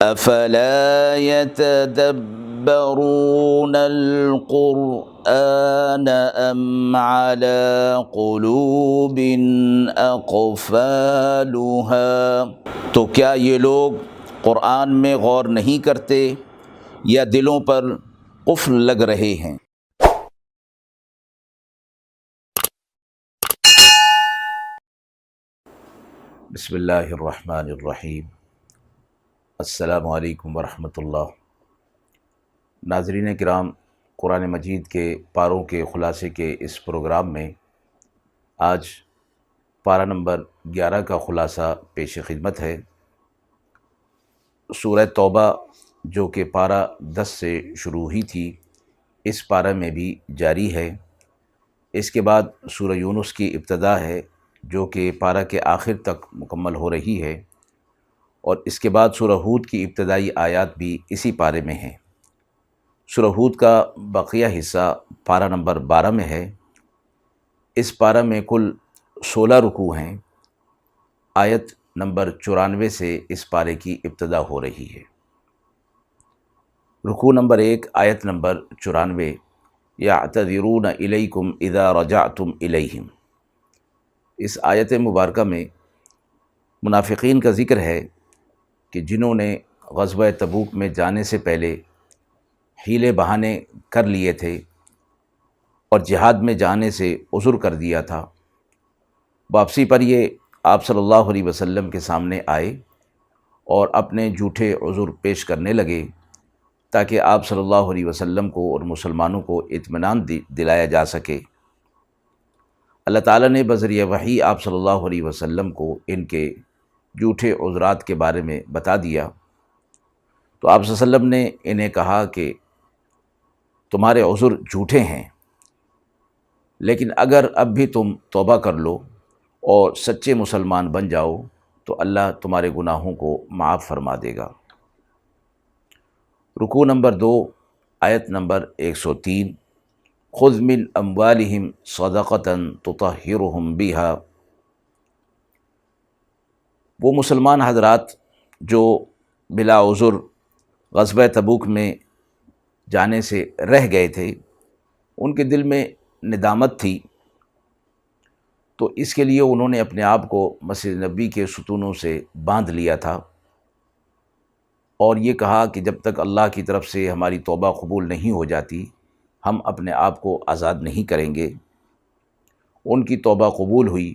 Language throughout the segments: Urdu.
افلا يتدبرون القرآن ام على قلوب اقفالها، تو کیا یہ لوگ قرآن میں غور نہیں کرتے یا دلوں پر قفل لگ رہے ہیں؟ بسم اللہ الرحمن الرحیم۔ السلام علیکم ورحمۃ اللہ۔ ناظرین کرام، قرآن مجید کے پاروں کے خلاصے کے اس پروگرام میں آج پارہ نمبر 11 کا خلاصہ پیش خدمت ہے۔ سورہ توبہ جو کہ پارہ 10 سے شروع ہوئی تھی، اس پارہ میں بھی جاری ہے۔ اس کے بعد سورہ یونس کی ابتدا ہے جو کہ پارہ کے آخر تک مکمل ہو رہی ہے، اور اس کے بعد سورہ ہود کی ابتدائی آیات بھی اسی پارے میں ہیں۔ سورہ ہود کا بقیہ حصہ پارہ نمبر 12 میں ہے۔ اس پارہ میں کل 16 رکوع ہیں۔ آیت نمبر 94 سے اس پارے کی ابتدا ہو رہی ہے۔ رکوع نمبر 1، آیت نمبر 94، یعتذرون الیکم اذا رجعتم الیہم۔ اس آیت مبارکہ میں منافقین کا ذکر ہے کہ جنہوں نے غزوہ تبوک میں جانے سے پہلے حیلے بہانے کر لیے تھے اور جہاد میں جانے سے عذر کر دیا تھا، واپسی پر یہ آپ صلی اللہ علیہ وسلم کے سامنے آئے اور اپنے جھوٹے عذر پیش کرنے لگے تاکہ آپ صلی اللہ علیہ وسلم کو اور مسلمانوں کو اطمینان دلایا جا سکے۔ اللہ تعالیٰ نے بذریعہ وحی آپ صلی اللہ علیہ وسلم کو ان کے جھوٹے عذرات کے بارے میں بتا دیا، تو آپ صلی اللہ علیہ وسلم نے انہیں کہا کہ تمہارے عذر جھوٹے ہیں، لیکن اگر اب بھی تم توبہ کر لو اور سچے مسلمان بن جاؤ تو اللہ تمہارے گناہوں کو معاف فرما دے گا۔ رکوع نمبر 2، آیت نمبر 103، خذ من اموالہم صدقۃ تطہرہم بہا۔ وہ مسلمان حضرات جو بلا عذر غزوہ تبوک میں جانے سے رہ گئے تھے، ان کے دل میں ندامت تھی، تو اس کے لیے انہوں نے اپنے آپ کو مسجد نبی کے ستونوں سے باندھ لیا تھا اور یہ کہا کہ جب تک اللہ کی طرف سے ہماری توبہ قبول نہیں ہو جاتی ہم اپنے آپ کو آزاد نہیں کریں گے۔ ان کی توبہ قبول ہوئی،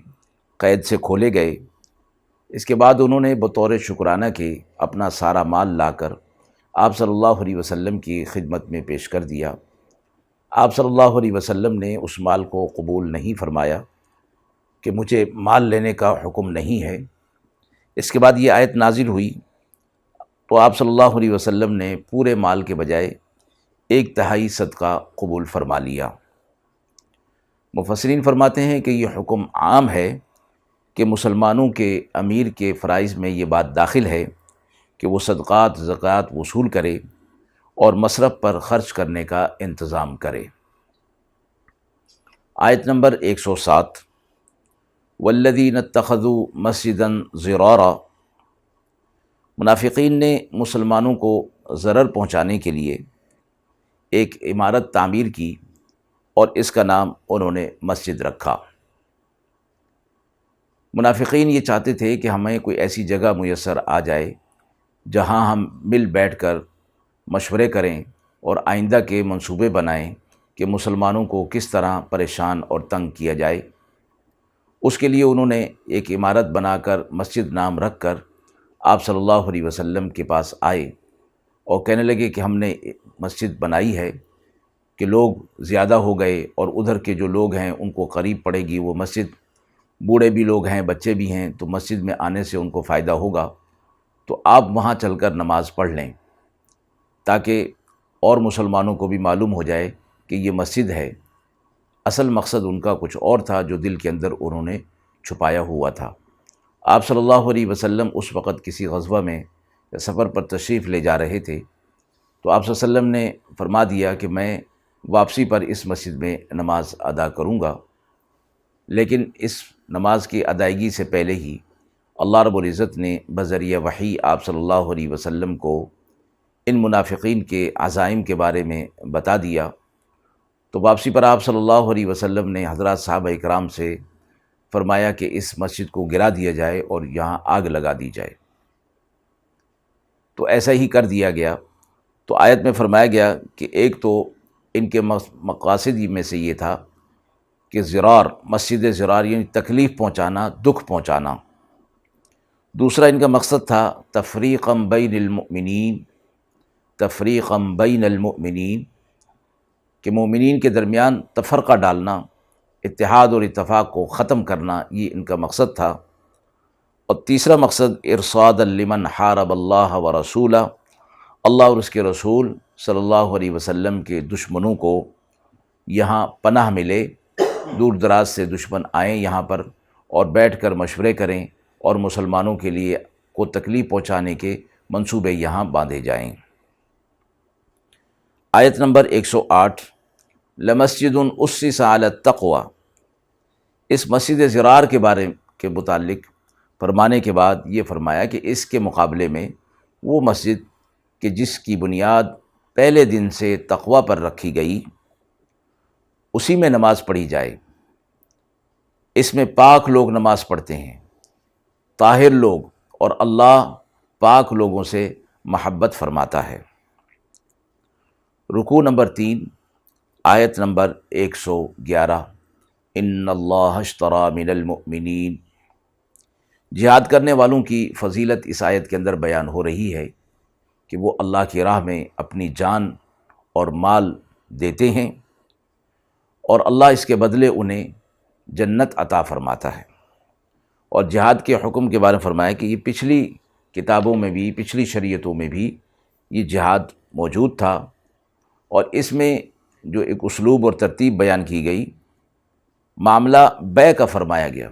قید سے کھولے گئے۔ اس کے بعد انہوں نے بطور شکرانہ کے اپنا سارا مال لا کر آپ صلی اللہ علیہ وسلم کی خدمت میں پیش کر دیا۔ آپ صلی اللہ علیہ وسلم نے اس مال کو قبول نہیں فرمایا کہ مجھے مال لینے کا حکم نہیں ہے۔ اس کے بعد یہ آیت نازل ہوئی تو آپ صلی اللہ علیہ وسلم نے پورے مال کے بجائے 1/3 صدقہ قبول فرما لیا۔ مفسرین فرماتے ہیں کہ یہ حکم عام ہے کہ مسلمانوں کے امیر کے فرائض میں یہ بات داخل ہے کہ وہ صدقات زکوٰۃ وصول کرے اور مصرف پر خرچ کرنے کا انتظام کرے۔ آیت نمبر 107، والذین اتخذوا مسجدا ضرارا۔ منافقین نے مسلمانوں کو ضرر پہنچانے کے لیے ایک عمارت تعمیر کی اور اس کا نام انہوں نے مسجد رکھا۔ منافقین یہ چاہتے تھے کہ ہمیں کوئی ایسی جگہ میسر آ جائے جہاں ہم مل بیٹھ کر مشورے کریں اور آئندہ کے منصوبے بنائیں کہ مسلمانوں کو کس طرح پریشان اور تنگ کیا جائے۔ اس کے لیے انہوں نے ایک عمارت بنا کر مسجد نام رکھ کر آپ صلی اللہ علیہ وسلم کے پاس آئے اور کہنے لگے کہ ہم نے مسجد بنائی ہے کہ لوگ زیادہ ہو گئے اور ادھر کے جو لوگ ہیں ان کو قریب پڑے گی وہ مسجد، بوڑھے بھی لوگ ہیں بچے بھی ہیں تو مسجد میں آنے سے ان کو فائدہ ہوگا، تو آپ وہاں چل کر نماز پڑھ لیں تاکہ اور مسلمانوں کو بھی معلوم ہو جائے کہ یہ مسجد ہے۔ اصل مقصد ان کا کچھ اور تھا جو دل کے اندر انہوں نے چھپایا ہوا تھا۔ آپ صلی اللہ علیہ وسلم اس وقت کسی غزوہ میں یا سفر پر تشریف لے جا رہے تھے، تو آپ صلی اللہ علیہ وسلم نے فرما دیا کہ میں واپسی پر اس مسجد میں نماز ادا کروں گا، لیکن اس نماز کی ادائیگی سے پہلے ہی اللہ رب العزت نے بذریعہ وحی آپ صلی اللہ علیہ وسلم کو ان منافقین کے عزائم کے بارے میں بتا دیا، تو واپسی پر آپ صلی اللہ علیہ وسلم نے حضرات صحابہ اکرام سے فرمایا کہ اس مسجد کو گرا دیا جائے اور یہاں آگ لگا دی جائے، تو ایسا ہی کر دیا گیا۔ تو آیت میں فرمایا گیا کہ ایک تو ان کے مقاصد میں سے یہ تھا کہ ضرار، مسجد ضرار یعنی تکلیف پہنچانا، دکھ پہنچانا۔ دوسرا ان کا مقصد تھا تفریقا بین المؤمنین، تفریقا بین المؤمنین، کہ مومنین کے درمیان تفرقہ ڈالنا، اتحاد اور اتفاق کو ختم کرنا، یہ ان کا مقصد تھا۔ اور تیسرا مقصد ارصادا لمن حارب اللہ ورسولہ، اللہ اور اس کے رسول صلی اللہ علیہ وسلم کے دشمنوں کو یہاں پناہ ملے، دور دراز سے دشمن آئیں یہاں پر اور بیٹھ کر مشورے کریں اور مسلمانوں کے لیے کو تکلیف پہنچانے کے منصوبے یہاں باندھے جائیں۔ آیت نمبر 108، لمسجد اسس علی التقوی، اس مسجد ضرار کے بارے کے متعلق فرمانے کے بعد یہ فرمایا کہ اس کے مقابلے میں وہ مسجد کہ جس کی بنیاد پہلے دن سے تقوی پر رکھی گئی، اسی میں نماز پڑھی جائے۔ اس میں پاک لوگ نماز پڑھتے ہیں، طاہر لوگ، اور اللہ پاک لوگوں سے محبت فرماتا ہے۔ رکوع نمبر 3، آیت نمبر 111، ان اللہ اشتری من المؤمنین، جہاد کرنے والوں کی فضیلت اس آیت کے اندر بیان ہو رہی ہے کہ وہ اللہ کی راہ میں اپنی جان اور مال دیتے ہیں اور اللہ اس کے بدلے انہیں جنت عطا فرماتا ہے۔ اور جہاد کے حکم کے بارے میں فرمایا کہ یہ پچھلی کتابوں میں بھی، پچھلی شریعتوں میں بھی یہ جہاد موجود تھا، اور اس میں جو ایک اسلوب اور ترتیب بیان کی گئی، معاملہ بیع کا فرمایا گیا،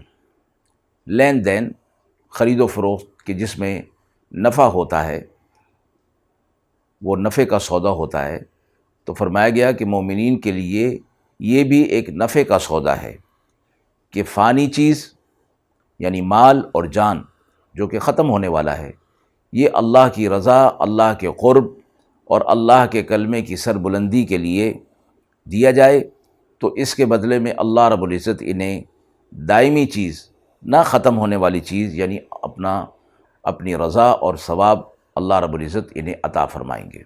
لین دین، خرید و فروخت کہ جس میں نفع ہوتا ہے، وہ نفع کا سودا ہوتا ہے، تو فرمایا گیا کہ مومنین کے لیے یہ بھی ایک نفع کا سودا ہے کہ فانی چیز یعنی مال اور جان جو کہ ختم ہونے والا ہے، یہ اللہ کی رضا، اللہ کے قرب اور اللہ کے کلمے کی سربلندی کے لیے دیا جائے، تو اس کے بدلے میں اللہ رب العزت انہیں دائمی چیز، نہ ختم ہونے والی چیز یعنی اپنی رضا اور ثواب اللہ رب العزت انہیں عطا فرمائیں گے۔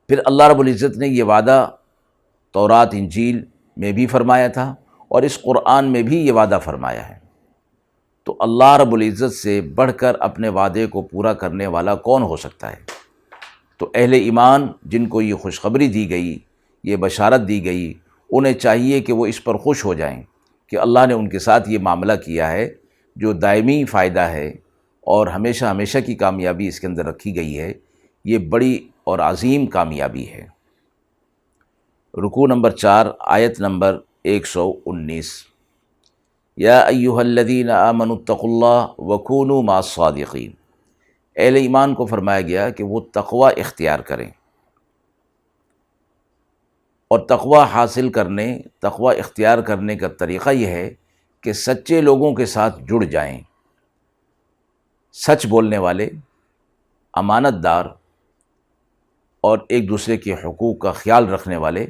پھر اللہ رب العزت نے یہ وعدہ تورات انجیل میں بھی فرمایا تھا اور اس قرآن میں بھی یہ وعدہ فرمایا ہے، تو اللہ رب العزت سے بڑھ کر اپنے وعدے کو پورا کرنے والا کون ہو سکتا ہے؟ تو اہل ایمان جن کو یہ خوشخبری دی گئی، یہ بشارت دی گئی، انہیں چاہیے کہ وہ اس پر خوش ہو جائیں کہ اللہ نے ان کے ساتھ یہ معاملہ کیا ہے جو دائمی فائدہ ہے اور ہمیشہ ہمیشہ کی کامیابی اس کے اندر رکھی گئی ہے، یہ بڑی اور عظیم کامیابی ہے۔ رکوع نمبر 4، آیت نمبر 119، یا ایھا الذین آمنوا اتقوا اللہ وکونوا مع الصادقین، اہل ایمان کو فرمایا گیا کہ وہ تقوی اختیار کریں، اور تقوی حاصل کرنے، تقوی اختیار کرنے کا طریقہ یہ ہے کہ سچے لوگوں کے ساتھ جڑ جائیں، سچ بولنے والے، امانت دار اور ایک دوسرے کے حقوق کا خیال رکھنے والے،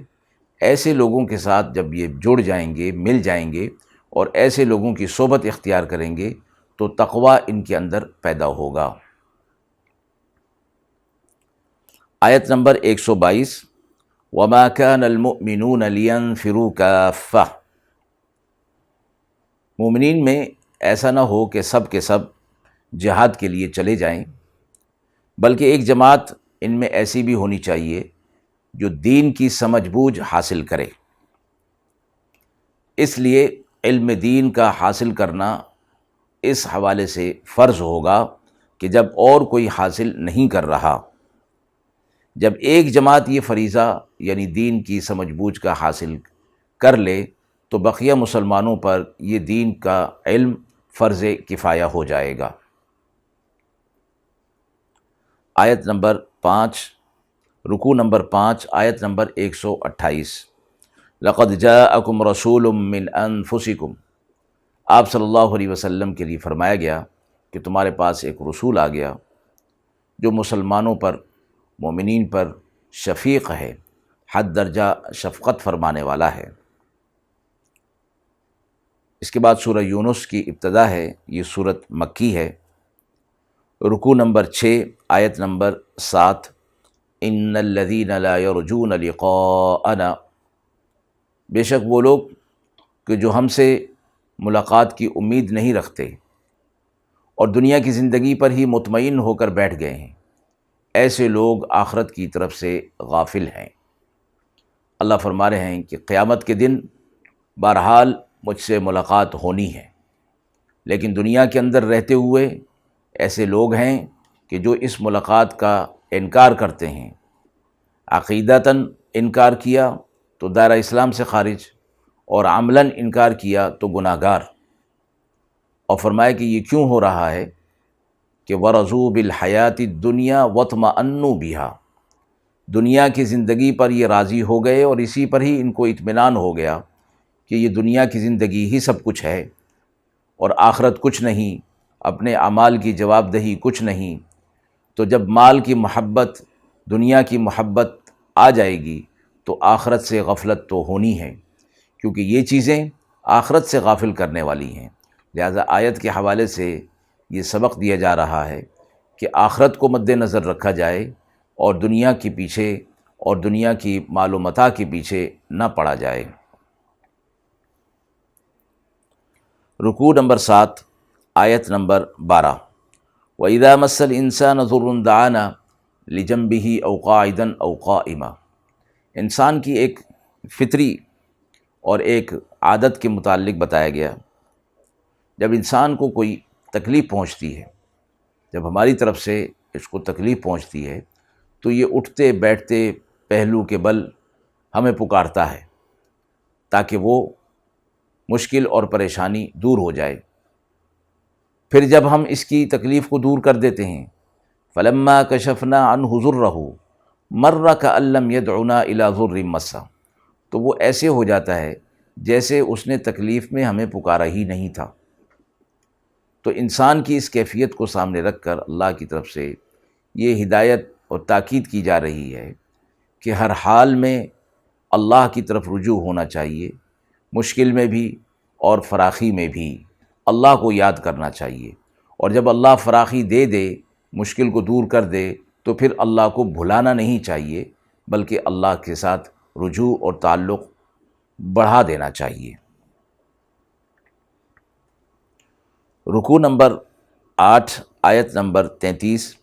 ایسے لوگوں کے ساتھ جب یہ جڑ جائیں گے، مل جائیں گے اور ایسے لوگوں کی صحبت اختیار کریں گے تو تقوی ان کے اندر پیدا ہوگا۔ آیت نمبر 122، وَمَا كَانَ الْمُؤْمِنُونَ لِيَنْفِرُوا كَافَّةً، مومنین میں ایسا نہ ہو کہ سب کے سب جہاد کے لیے چلے جائیں، بلکہ ایک جماعت ان میں ایسی بھی ہونی چاہیے جو دین کی سمجھ بوجھ حاصل کرے۔ اس لیے علم دین کا حاصل کرنا اس حوالے سے فرض ہوگا کہ جب اور کوئی حاصل نہیں کر رہا، جب ایک جماعت یہ فریضہ یعنی دین کی سمجھ بوجھ کا حاصل کر لے تو بقیہ مسلمانوں پر یہ دین کا علم فرض کفایہ ہو جائے گا۔ آیت نمبر 5، رکوع نمبر 5، آیت نمبر 128، لقد جاءکم رسول من انفسکم آپ صلی اللہ علیہ وسلم کے لیے فرمایا گیا کہ تمہارے پاس ایک رسول آ گیا جو مسلمانوں پر، مومنین پر شفیق ہے، حد درجہ شفقت فرمانے والا ہے۔ اس کے بعد سورہ یونس کی ابتدا ہے، یہ سورت مکی ہے، رکوع نمبر 6 آیت نمبر 7، ان الذین لا یرجون لقاءنا، بے شک وہ لوگ کہ جو ہم سے ملاقات کی امید نہیں رکھتے اور دنیا کی زندگی پر ہی مطمئن ہو کر بیٹھ گئے ہیں، ایسے لوگ آخرت کی طرف سے غافل ہیں۔ اللہ فرما رہے ہیں کہ قیامت کے دن بہرحال مجھ سے ملاقات ہونی ہے، لیکن دنیا کے اندر رہتے ہوئے ایسے لوگ ہیں کہ جو اس ملاقات کا انکار کرتے ہیں، عقیدتاً انکار کیا تو دائرہ اسلام سے خارج، اور عملاً انکار کیا تو گناہ گار۔ اور فرمایا کہ یہ کیوں ہو رہا ہے کہ وَرَضُوا بِالْحَيَاةِ الدُّنْيَا وَاطْمَأَنُّوا بِهَا، دنیا کی زندگی پر یہ راضی ہو گئے اور اسی پر ہی ان کو اطمینان ہو گیا کہ یہ دنیا کی زندگی ہی سب کچھ ہے اور آخرت کچھ نہیں، اپنے اعمال کی جواب دہی کچھ نہیں۔ تو جب مال کی محبت، دنیا کی محبت آ جائے گی تو آخرت سے غفلت تو ہونی ہے، کیونکہ یہ چیزیں آخرت سے غافل کرنے والی ہیں۔ لہذا آیت کے حوالے سے یہ سبق دیا جا رہا ہے کہ آخرت کو مد نظر رکھا جائے اور دنیا کے پیچھے اور دنیا کی مال و متاع کے پیچھے نہ پڑا جائے۔ رکوع نمبر 7 آیت نمبر 12، وَإِذَا مَسَّ الْإِنسَانَ ضُرٌّ دَعَانَا لِجَنبِهِ أَوْ قَاعِدًا أَوْ قَائِمًا، انسان کی ایک فطری اور ایک عادت کے متعلق بتایا گیا، جب انسان کو کوئی تکلیف پہنچتی ہے، جب ہماری طرف سے اس کو تکلیف پہنچتی ہے تو یہ اٹھتے بیٹھتے پہلو کے بل ہمیں پکارتا ہے تاکہ وہ مشکل اور پریشانی دور ہو جائے۔ پھر جب ہم اس کی تکلیف کو دور کر دیتے ہیں، فَلَمَّا كَشَفْنَا عَنْهُ ضُرَّهُ مَرَّ كَأَن لَّمْ يَدْعُنَا إِلَىٰ ضُرٍّ مَّسَّهُ، تو وہ ایسے ہو جاتا ہے جیسے اس نے تکلیف میں ہمیں پکارا ہی نہیں تھا۔ تو انسان کی اس کیفیت کو سامنے رکھ کر اللہ کی طرف سے یہ ہدایت اور تاکید کی جا رہی ہے کہ ہر حال میں اللہ کی طرف رجوع ہونا چاہیے، مشکل میں بھی اور فراخی میں بھی اللہ کو یاد کرنا چاہیے، اور جب اللہ فراخی دے دے، مشکل کو دور کر دے، تو پھر اللہ کو بھلانا نہیں چاہیے بلکہ اللہ کے ساتھ رجوع اور تعلق بڑھا دینا چاہیے۔ رکوع نمبر 8 آیت نمبر 33،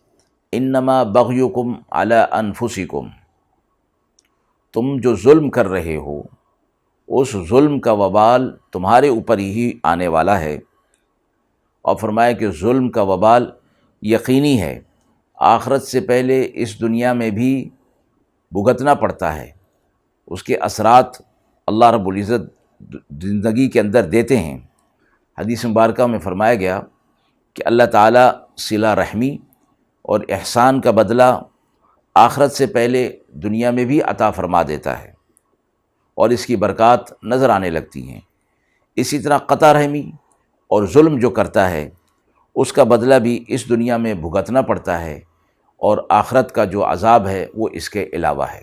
انما بغیکم علی انفسکم، تم جو ظلم کر رہے ہو اس ظلم کا وبال تمہارے اوپر ہی آنے والا ہے۔ اور فرمایا کہ ظلم کا وبال یقینی ہے، آخرت سے پہلے اس دنیا میں بھی بھگتنا پڑتا ہے، اس کے اثرات اللہ رب العزت زندگی کے اندر دیتے ہیں۔ حدیث مبارکہ میں فرمایا گیا کہ اللہ تعالیٰ صلہ رحمی اور احسان کا بدلہ آخرت سے پہلے دنیا میں بھی عطا فرما دیتا ہے اور اس کی برکات نظر آنے لگتی ہیں۔ اسی طرح قطع رحمی اور ظلم جو کرتا ہے اس کا بدلہ بھی اس دنیا میں بھگتنا پڑتا ہے، اور آخرت کا جو عذاب ہے وہ اس کے علاوہ ہے۔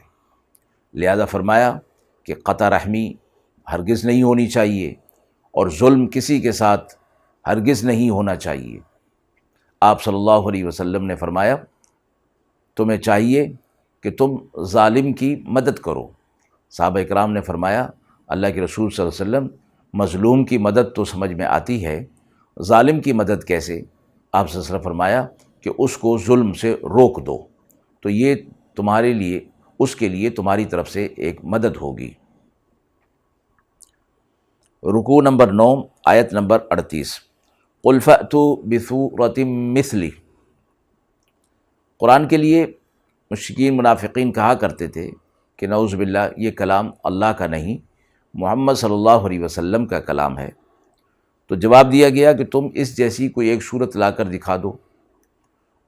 لہذا فرمایا کہ قطع رحمی ہرگز نہیں ہونی چاہیے اور ظلم کسی کے ساتھ ہرگز نہیں ہونا چاہیے۔ آپ صلی اللہ علیہ وسلم نے فرمایا تمہیں چاہیے کہ تم ظالم کی مدد کرو۔ صحابہ اکرام نے فرمایا اللہ کے رسول صلی اللہ علیہ وسلم، مظلوم کی مدد تو سمجھ میں آتی ہے، ظالم کی مدد کیسے؟ آپ صلی اللہ علیہ وسلم فرمایا کہ اس کو ظلم سے روک دو، تو یہ تمہارے لیے، اس کے لیے تمہاری طرف سے ایک مدد ہوگی۔ رکوع نمبر 9 آیت نمبر 38، قُلْ فَأْتُوا بِسُورَةٍ مِّثْلِهِ، قرآن کے لیے مشرکین منافقین کہا کرتے تھے کہ نعوذ باللہ یہ کلام اللہ کا نہیں، محمد صلی اللہ علیہ وسلم کا کلام ہے۔ تو جواب دیا گیا کہ تم اس جیسی کوئی ایک صورت لا کر دکھا دو،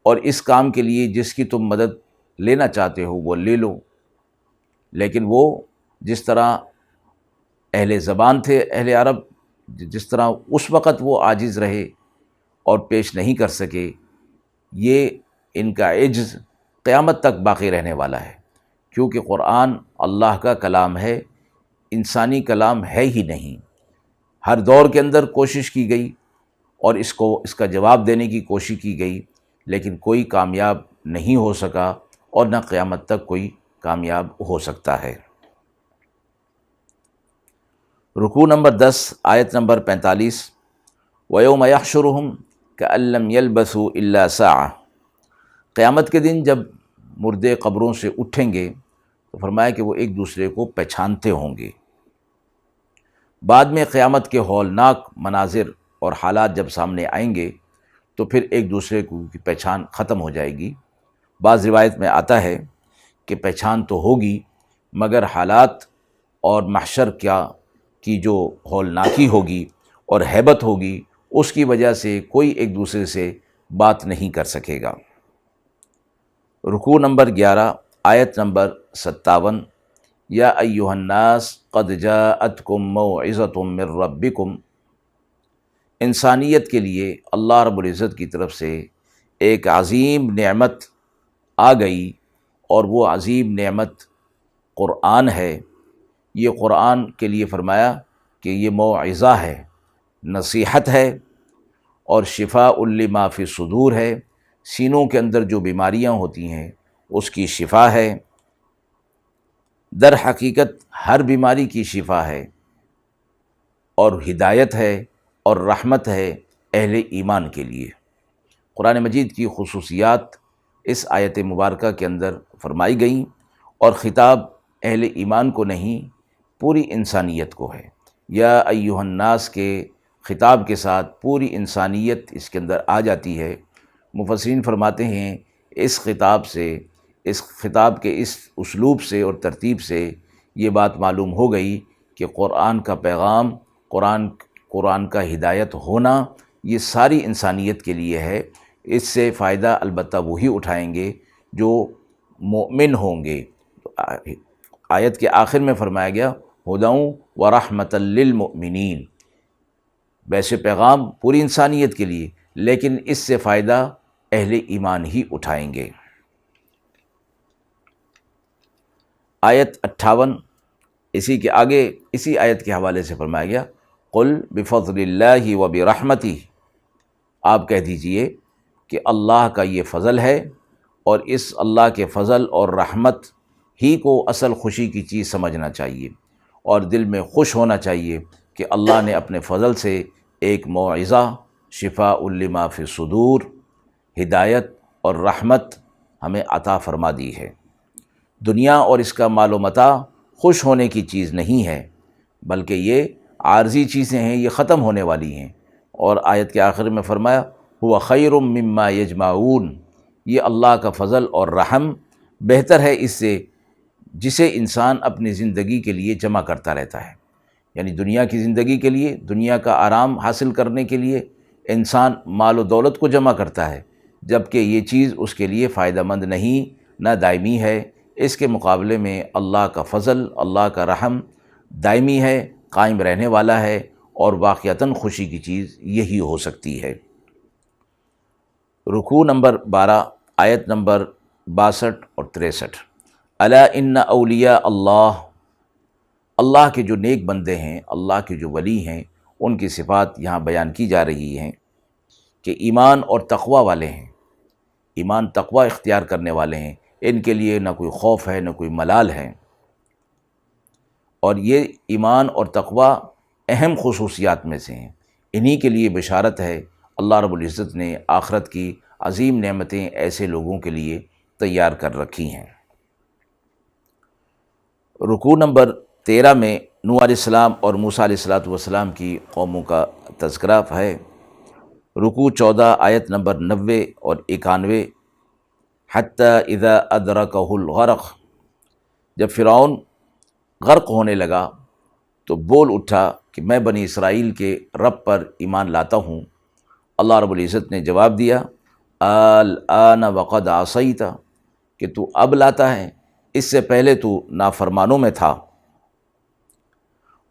اور اس کام کے لیے جس کی تم مدد لینا چاہتے ہو وہ لے لو، لیکن وہ جس طرح اہل زبان تھے اہل عرب، جس طرح اس وقت وہ عاجز رہے اور پیش نہیں کر سکے، یہ ان کا عجز قیامت تک باقی رہنے والا ہے، کیونکہ قرآن اللہ کا کلام ہے، انسانی کلام ہے ہی نہیں۔ ہر دور کے اندر کوشش کی گئی اور اس کا جواب دینے کی کوشش کی گئی، لیکن کوئی کامیاب نہیں ہو سکا اور نہ قیامت تک کوئی کامیاب ہو سکتا ہے۔ رکوع نمبر 10، آیت نمبر 45، وَيَوْمَ يَحْشُرُهُمْ كَأَن لَّمْ يَلْبَثُوا إِلَّا سَاعَةً، قیامت کے دن جب مردے قبروں سے اٹھیں گے تو فرمایا کہ وہ ایک دوسرے کو پہچانتے ہوں گے۔ بعد میں قیامت کے ہولناک مناظر اور حالات جب سامنے آئیں گے تو پھر ایک دوسرے کی پہچان ختم ہو جائے گی۔ بعض روایت میں آتا ہے کہ پہچان تو ہوگی، مگر حالات اور محشر کی جو ہولناکی ہوگی اور ہیبت ہوگی، اس کی وجہ سے کوئی ایک دوسرے سے بات نہیں کر سکے گا۔ رکوع نمبر 11، آیت نمبر 57، یا ایھا الناس قد جاءتکم موعظۃ من ربکم، انسانیت کے لیے اللہ رب العزت کی طرف سے ایک عظیم نعمت آ گئی، اور وہ عظیم نعمت قرآن ہے۔ یہ قرآن کے لیے فرمایا کہ یہ موعظہ ہے، نصیحت ہے، اور شفاء لما فی الصدور ہے، سینوں کے اندر جو بیماریاں ہوتی ہیں اس کی شفا ہے۔ در حقیقت ہر بیماری کی شفا ہے، اور ہدایت ہے اور رحمت ہے اہل ایمان کے لیے۔ قرآن مجید کی خصوصیات اس آیت مبارکہ کے اندر فرمائی گئیں، اور خطاب اہل ایمان کو نہیں، پوری انسانیت کو ہے۔ یا ایھا الناس کے خطاب کے ساتھ پوری انسانیت اس کے اندر آ جاتی ہے۔ مفسرین فرماتے ہیں اس خطاب کے اس اسلوب سے اور ترتیب سے یہ بات معلوم ہو گئی کہ قرآن کا پیغام، قرآن کا ہدایت ہونا یہ ساری انسانیت کے لیے ہے۔ اس سے فائدہ البتہ وہی اٹھائیں گے جو مومن ہوں گے۔ آیت کے آخر میں فرمایا گیا ھدی ورحمۃ للمؤمنین، ویسے پیغام پوری انسانیت کے لیے، لیکن اس سے فائدہ اہل ایمان ہی اٹھائیں گے۔ آیت 58، اسی کے آگے اسی آیت کے حوالے سے فرمایا گیا قل بفضل اللہ وبرحمتہ، آپ کہہ دیجئے کہ اللہ کا یہ فضل ہے، اور اس اللہ کے فضل اور رحمت ہی کو اصل خوشی کی چیز سمجھنا چاہیے، اور دل میں خوش ہونا چاہیے کہ اللہ نے اپنے فضل سے ایک موعظہ، شفاء لما فی الصدور، ہدایت اور رحمت ہمیں عطا فرما دی ہے۔ دنیا اور اس کا مال و متاع خوش ہونے کی چیز نہیں ہے، بلکہ یہ عارضی چیزیں ہیں، یہ ختم ہونے والی ہیں۔ اور آیت کے آخر میں فرمایا ھو خیر مما یجمعون، یہ اللہ کا فضل اور رحم بہتر ہے اس سے جسے انسان اپنی زندگی کے لیے جمع کرتا رہتا ہے۔ یعنی دنیا کی زندگی کے لیے، دنیا کا آرام حاصل کرنے کے لیے انسان مال و دولت کو جمع کرتا ہے، جبکہ یہ چیز اس کے لیے فائدہ مند نہیں، نہ دائمی ہے۔ اس کے مقابلے میں اللہ کا فضل، اللہ کا رحم دائمی ہے، قائم رہنے والا ہے، اور واقعتاً خوشی کی چیز یہی ہو سکتی ہے۔ رکوع نمبر 12، آیت نمبر 62 اور 63، الا ان اولیاء اللہ، اللہ کے جو نیک بندے ہیں، اللہ کے جو ولی ہیں، ان کی صفات یہاں بیان کی جا رہی ہیں کہ ایمان اور تقوی والے ہیں، ایمان تقوی اختیار کرنے والے ہیں، ان کے لیے نہ کوئی خوف ہے نہ کوئی ملال ہے۔ اور یہ ایمان اور تقوی اہم خصوصیات میں سے ہیں، انہی کے لیے بشارت ہے۔ اللہ رب العزت نے آخرت کی عظیم نعمتیں ایسے لوگوں کے لیے تیار کر رکھی ہیں۔ رکوع نمبر 13 میں نوح علیہ السلام اور موسیٰ علیہ السلام کی قوموں کا تذکرہ ہے۔ رکوع 14، آیت نمبر 90 اور 91، حتی اذا ادرکہ الغرق، جب فرعون غرق ہونے لگا تو بول اٹھا کہ میں بنی اسرائیل کے رب پر ایمان لاتا ہوں۔ اللہ رب العزت نے جواب دیا الآن وقد عصیت، کہ تو اب لاتا ہے، اس سے پہلے تو نافرمانوں میں تھا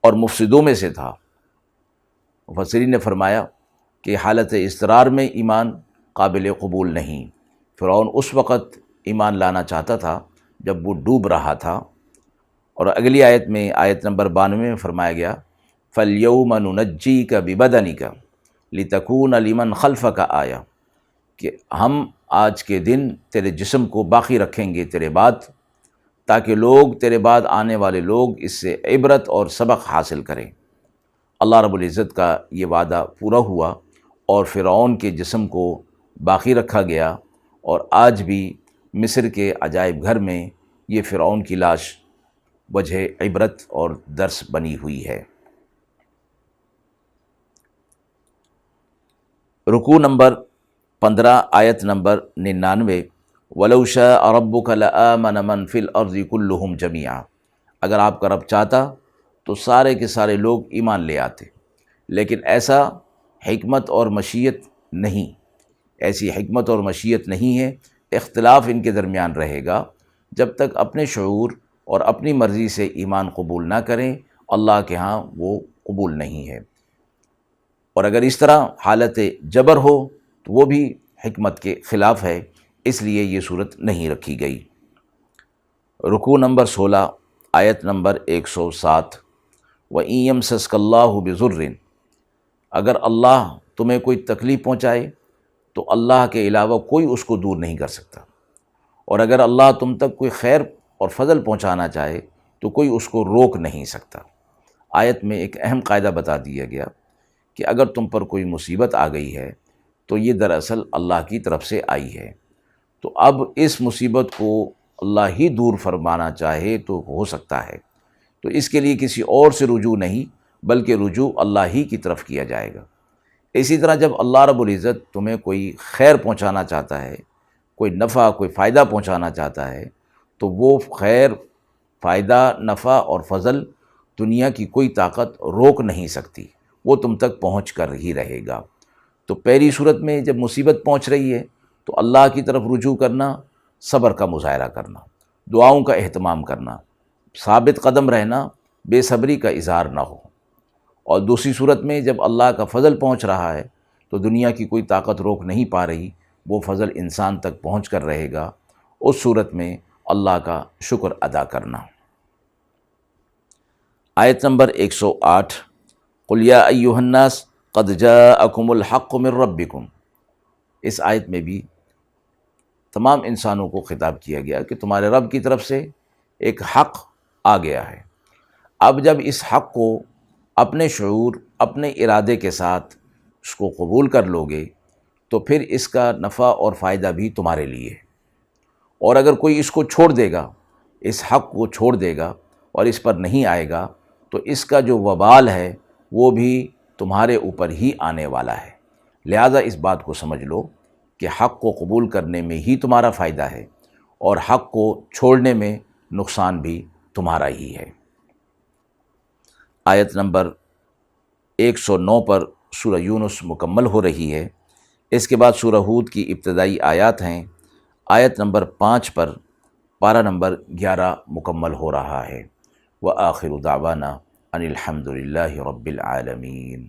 اور مفسدوں میں سے تھا۔ مفسرین نے فرمایا کہ حالت اضطرار میں ایمان قابل قبول نہیں۔ فرعون اس وقت ایمان لانا چاہتا تھا جب وہ ڈوب رہا تھا۔ اور اگلی آیت میں، آیت نمبر 92 میں فرمایا گیا فَالْيَوْمَ نُنَجِّيكَ بِبَدَنِكَ لِتَكُونَ لِمَنْ خَلْفَكَ آیَةً، کہ ہم آج کے دن تیرے جسم کو باقی رکھیں گے تیرے بعد، تاکہ لوگ تیرے بعد آنے والے لوگ اس سے عبرت اور سبق حاصل کریں۔ اللہ رب العزت کا یہ وعدہ پورا ہوا اور فرعون کے جسم کو باقی رکھا گیا، اور آج بھی مصر کے عجائب گھر میں یہ فرعون کی لاش وجہ عبرت اور درس بنی ہوئی ہے۔ رکوع نمبر 15، آیت نمبر 99 وَلَوْ شَاءَ رَبُّكَ لَآمَنَ مَنْ فِي الْأَرْضِ كُلُّهُمْ جَمِيعًا، اگر آپ کا رب چاہتا تو سارے کے سارے لوگ ایمان لے آتے، لیکن ایسا حکمت اور مشیت نہیں، ایسی حکمت اور مشیت نہیں ہے۔ اختلاف ان کے درمیان رہے گا جب تک اپنے شعور اور اپنی مرضی سے ایمان قبول نہ کریں، اللہ کے ہاں وہ قبول نہیں ہے۔ اور اگر اس طرح حالت جبر ہو تو وہ بھی حکمت کے خلاف ہے، اس لیے یہ صورت نہیں رکھی گئی۔ رکوع نمبر 16، آیت نمبر 107 وَإِن يَمْسَسْكَ اللَّهُ بِضُرٍّ، اگر اللہ تمہیں کوئی تکلیف پہنچائے تو اللہ کے علاوہ کوئی اس کو دور نہیں کر سکتا، اور اگر اللہ تم تک کوئی خیر اور فضل پہنچانا چاہے تو کوئی اس کو روک نہیں سکتا۔ آیت میں ایک اہم قاعدہ بتا دیا گیا کہ اگر تم پر کوئی مصیبت آ گئی ہے تو یہ دراصل اللہ کی طرف سے آئی ہے، تو اب اس مصیبت کو اللہ ہی دور فرمانا چاہے تو ہو سکتا ہے، تو اس کے لیے کسی اور سے رجوع نہیں بلکہ رجوع اللہ ہی کی طرف کیا جائے گا۔ اسی طرح جب اللہ رب العزت تمہیں کوئی خیر پہنچانا چاہتا ہے، کوئی نفع، کوئی فائدہ پہنچانا چاہتا ہے، تو وہ خیر، فائدہ، نفع اور فضل دنیا کی کوئی طاقت روک نہیں سکتی، وہ تم تک پہنچ کر ہی رہے گا۔ تو پہلی صورت میں جب مصیبت پہنچ رہی ہے تو اللہ کی طرف رجوع کرنا، صبر کا مظاہرہ کرنا، دعاؤں کا اہتمام کرنا، ثابت قدم رہنا، بے صبری کا اظہار نہ ہو۔ اور دوسری صورت میں جب اللہ کا فضل پہنچ رہا ہے تو دنیا کی کوئی طاقت روک نہیں پا رہی، وہ فضل انسان تک پہنچ کر رہے گا، اس صورت میں اللہ کا شکر ادا کرنا۔ آیت نمبر 108 قُلْ يَا أَيُّهَا النَّاسُ قَدْ جَاءَكُمُ الْحَقُّ مِنْ رَبِّكُمْ، اس آیت میں بھی تمام انسانوں کو خطاب کیا گیا کہ تمہارے رب کی طرف سے ایک حق آ گیا ہے۔ اب جب اس حق کو اپنے شعور، اپنے ارادے کے ساتھ اس کو قبول کر لو گے تو پھر اس کا نفع اور فائدہ بھی تمہارے لیے ہے، اور اگر کوئی اس کو چھوڑ دے گا، اس حق کو چھوڑ دے گا اور اس پر نہیں آئے گا تو اس کا جو وبال ہے وہ بھی تمہارے اوپر ہی آنے والا ہے۔ لہذا اس بات کو سمجھ لو کہ حق کو قبول کرنے میں ہی تمہارا فائدہ ہے، اور حق کو چھوڑنے میں نقصان بھی تمہارا ہی ہے۔ آیت نمبر 109 پر سورہ یونس مکمل ہو رہی ہے۔ اس کے بعد سورہ ہود کی ابتدائی آیات ہیں۔ آیت نمبر 5 پر پارہ نمبر 11 مکمل ہو رہا ہے۔ وآخر دعوانا ان الحمد للہ رب العالمین۔